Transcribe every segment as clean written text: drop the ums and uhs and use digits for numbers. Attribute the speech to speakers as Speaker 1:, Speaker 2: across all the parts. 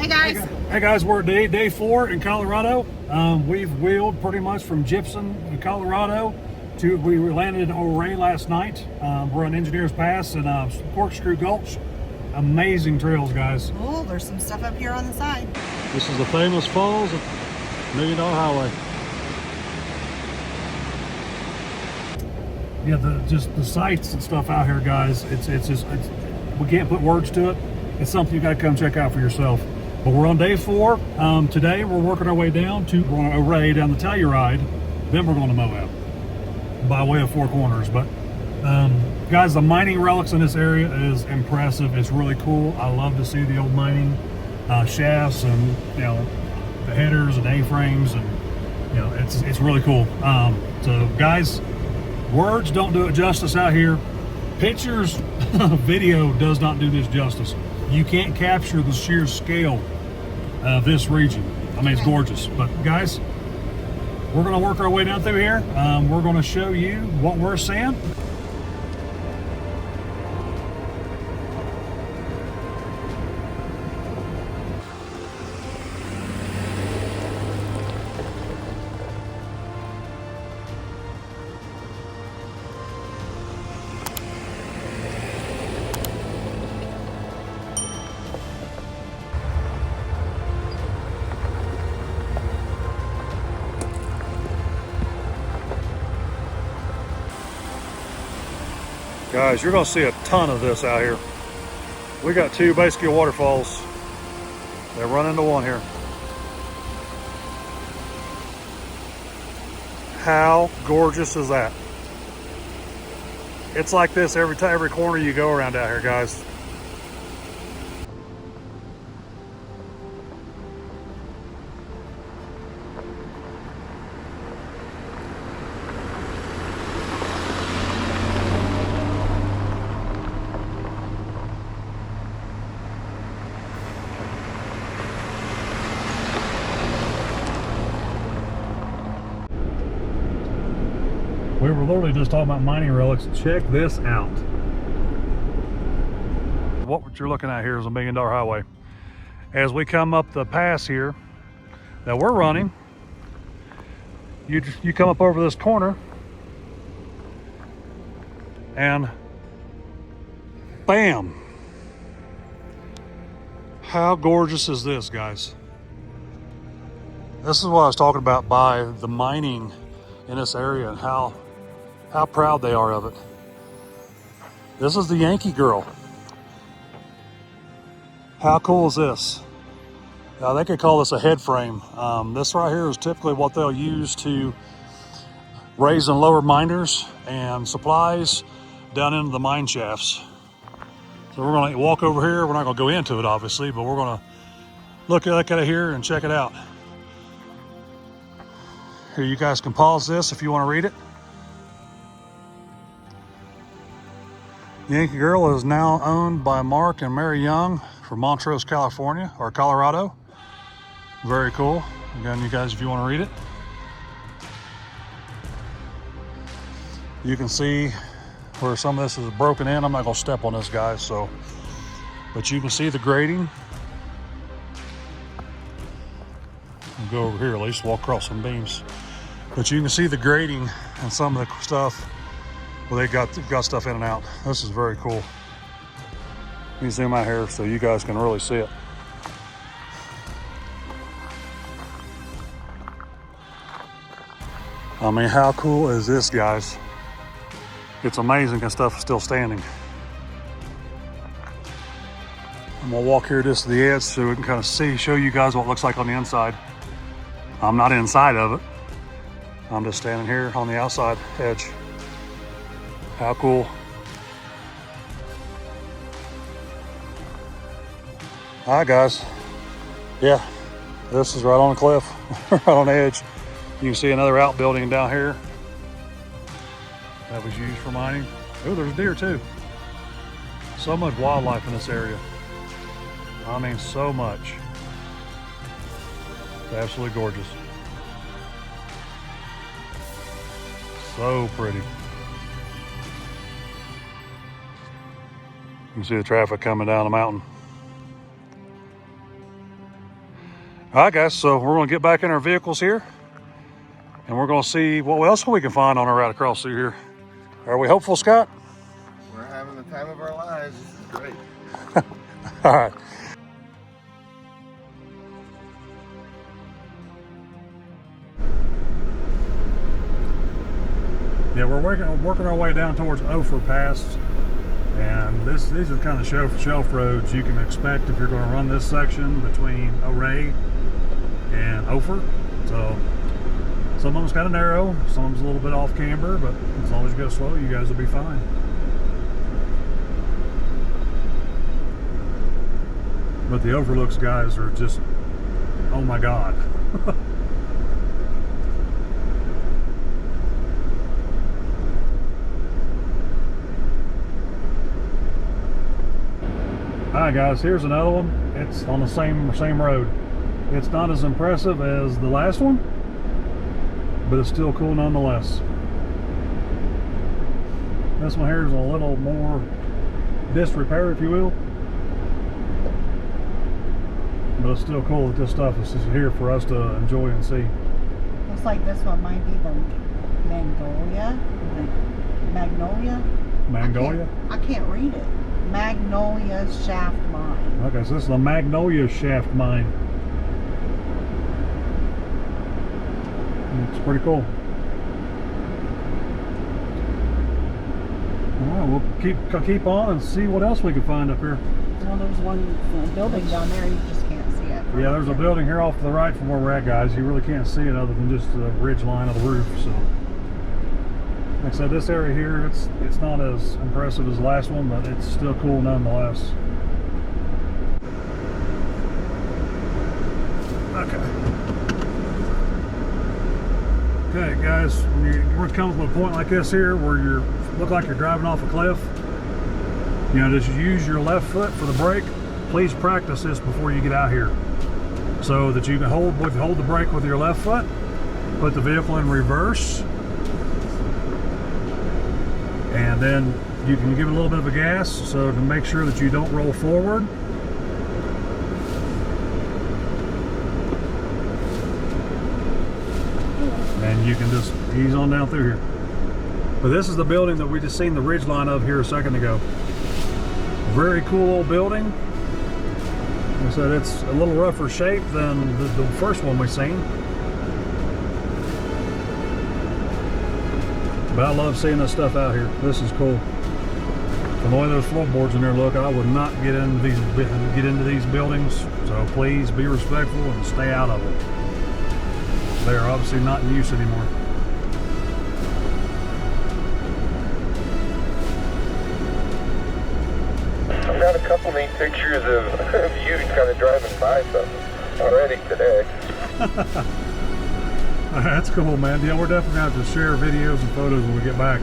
Speaker 1: Hey guys.
Speaker 2: Hey guys, we're at day 4 in Colorado. We've wheeled pretty much from Gypsum in Colorado to, we landed in Ouray last night. We're on Engineers Pass and Corkscrew Gulch. Amazing trails, guys.
Speaker 1: Oh, there's some stuff up here on the side.
Speaker 2: This is the famous falls of $1 Million Highway. Yeah, just the sights and stuff out here, guys. It's we can't put words to it. It's something you got to come check out for yourself. But we're on day 4. Today we're working our way down to Ouray, down the Telluride. Then we're going to Moab by way of Four Corners. But guys, the mining relics in this area is impressive. It's really cool. I love to see the old mining shafts and the headers and A-frames, and it's really cool. So guys, words don't do it justice out here. Pictures, video does not do this justice. You can't capture the sheer scale of this region. I mean, it's gorgeous. But guys, we're going to work our way down through here. We're going to show you what we're seeing. Guys, you're going to see a ton of this out here. We got 2 basically waterfalls. They run into one here. How gorgeous is that? It's like this every corner you go around out here, guys. We were literally just talking about mining relics. Check this out. What you're looking at here is a $1 Million Highway. As we come up the pass here that we're running, you come up over this corner and bam! How gorgeous is this, guys? This is what I was talking about by the mining in this area and how proud they are of it. This is the Yankee Girl. How cool is this? They could call this a head frame. This right here is typically what they'll use to raise and lower miners and supplies down into the mine shafts. So we're going to walk over here. We're not going to go into it, obviously, but we're going to look at it here and check it out. Here, you guys can pause this if you want to read it. Yankee Girl is now owned by Mark and Mary Young from Montrose, California, or Colorado. Very cool. Again, you guys, if you want to read it. You can see where some of this is broken in. I'm not going to step on this, guys, so. But you can see the grading. We'll go over here, at least walk across some beams. But you can see the grading and some of the stuff. Well, they've got stuff in and out. This is very cool. Let me zoom out here so you guys can really see it. I mean, how cool is this, guys? It's amazing that stuff is still standing. I'm gonna walk here just to the edge so we can kind of show you guys what it looks like on the inside. I'm not inside of it. I'm just standing here on the outside edge. How cool. All right, guys. Yeah, this is right on the cliff, right on the edge. You can see another outbuilding down here that was used for mining. Oh, there's deer too. So much wildlife in this area. I mean, so much. It's absolutely gorgeous. So pretty. You can see the traffic coming down the mountain. All right, guys, so we're gonna get back in our vehicles here and we're gonna see what else we can find on our ride across through here. Are we hopeful, Scott?
Speaker 3: We're having the time of our lives. This is great.
Speaker 2: All right. Yeah, we're working our way down towards Ophir Pass, and these are kind of shelf roads you can expect if you're going to run this section between Ouray and Ophir. So some of them's kind of narrow, some of them's a little bit off camber, but as long as you go slow, you guys will be fine. But the overlooks, guys, are just, oh my God. Alright guys, here's another one. It's on the same road. It's not as impressive as the last one, but it's still cool nonetheless. This one here is a little more disrepair, if you will. But it's still cool that this stuff is here for us to enjoy and see.
Speaker 1: Looks like this one might be the Magnolia. I can't read it. Magnolia Shaft Mine.
Speaker 2: Okay, so this is the Magnolia Shaft Mine. It's pretty cool. All right, we'll keep on and see what else we can find up here.
Speaker 1: Well, there's one building down there, you just can't see it.
Speaker 2: Yeah, there's a building here off to the right from where we're at, guys. You really can't see it other than just the ridge line of the roof. So, like I said, this area here, it's not as impressive as the last one, but it's still cool nonetheless. Okay, guys, when we're coming to a point like this here where you look like you're driving off a cliff, you know, just use your left foot for the brake. Please practice this before you get out here, so that you can hold the brake with your left foot, put the vehicle in reverse, and then you can give it a little bit of a gas, so to make sure that you don't roll forward. And you can just ease on down through here. But this is the building that we just seen the ridge line of here a second ago. Very cool old building. Like I said, it's a little rougher shape than the first one we seen. But I love seeing this stuff out here. This is cool. From the way those floorboards in there look, I would not get into these buildings. So please be respectful and stay out of them. They are obviously not in use anymore.
Speaker 3: I've got a couple neat pictures of you kind of driving by something already today.
Speaker 2: That's cool, man. Yeah, we're definitely going to have to share videos and photos when we get back.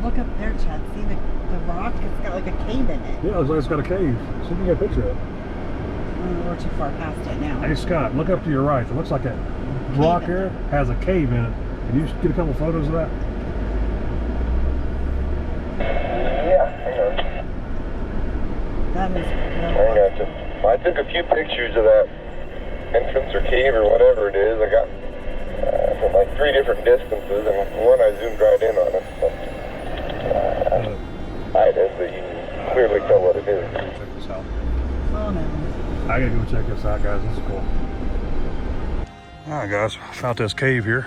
Speaker 1: Look up there, Chad. See the rock? It's got like a cave in it.
Speaker 2: Yeah, it looks like it's got a cave. See if you can get a picture of it.
Speaker 1: We're too far past it now.
Speaker 2: Hey, Scott, look up to your right. It looks like that rock here has a cave in it. Can you get a couple photos of that?
Speaker 3: Yeah, hang on.
Speaker 1: That is.
Speaker 3: I gotcha. I took a few pictures of that entrance or cave or whatever it is. I got from like 3 different distances, and one I zoomed right in on it. It is, but you can clearly tell what it is.
Speaker 2: Check this out.
Speaker 1: Oh no.
Speaker 2: I gotta go check this out, guys. This is cool. All right, guys, I found this cave here.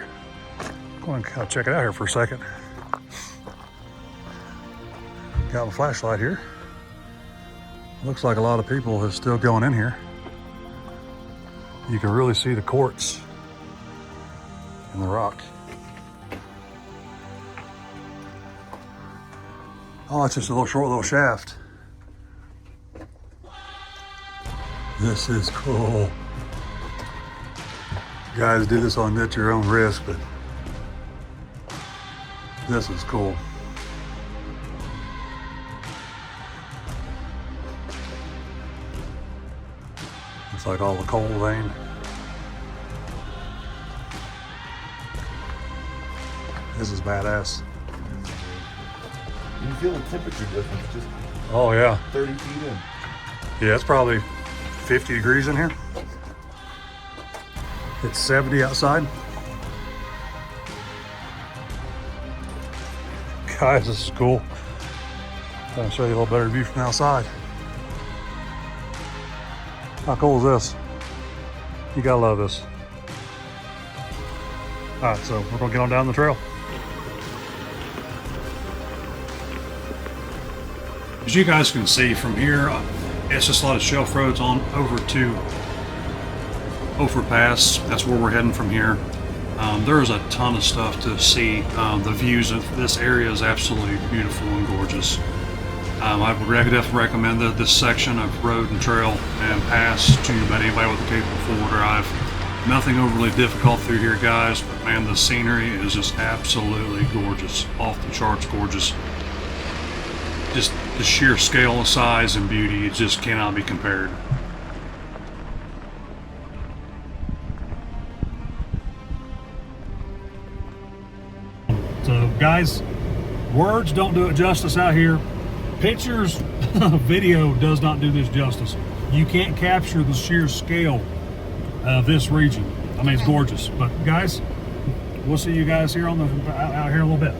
Speaker 2: Go and kind of check it out here for a second. Got a flashlight here. Looks like a lot of people are still going in here. You can really see the quartz in the rock. Oh, it's just a short little shaft. This is cool. Guys, do this on at your own risk, but this is cool. Looks like all the coal vein. This is badass.
Speaker 4: You can feel the temperature difference just
Speaker 2: Oh yeah.
Speaker 4: 30 feet in.
Speaker 2: Yeah, it's probably 50 degrees in here. It's 70 outside. Guys, this is cool. I'll show you a little better view from outside. How cool is this? You gotta love this. All right, so we're gonna get on down the trail. As you guys can see from here, it's just a lot of shelf roads on over to Ophir Pass. That's where we're heading from here. There's a ton of stuff to see. The views of this area is absolutely beautiful and gorgeous. I would definitely recommend this section of road and trail and pass to about anybody with a capable four-wheel drive. Nothing overly difficult through here, guys, but man, the scenery is just absolutely gorgeous, off the charts gorgeous. Just the sheer scale of size and beauty, it just cannot be compared. So guys, words don't do it justice out here. Pictures, video does not do this justice. You can't capture the sheer scale of this region. I mean, it's gorgeous. But guys, we'll see you guys here out here in a little bit.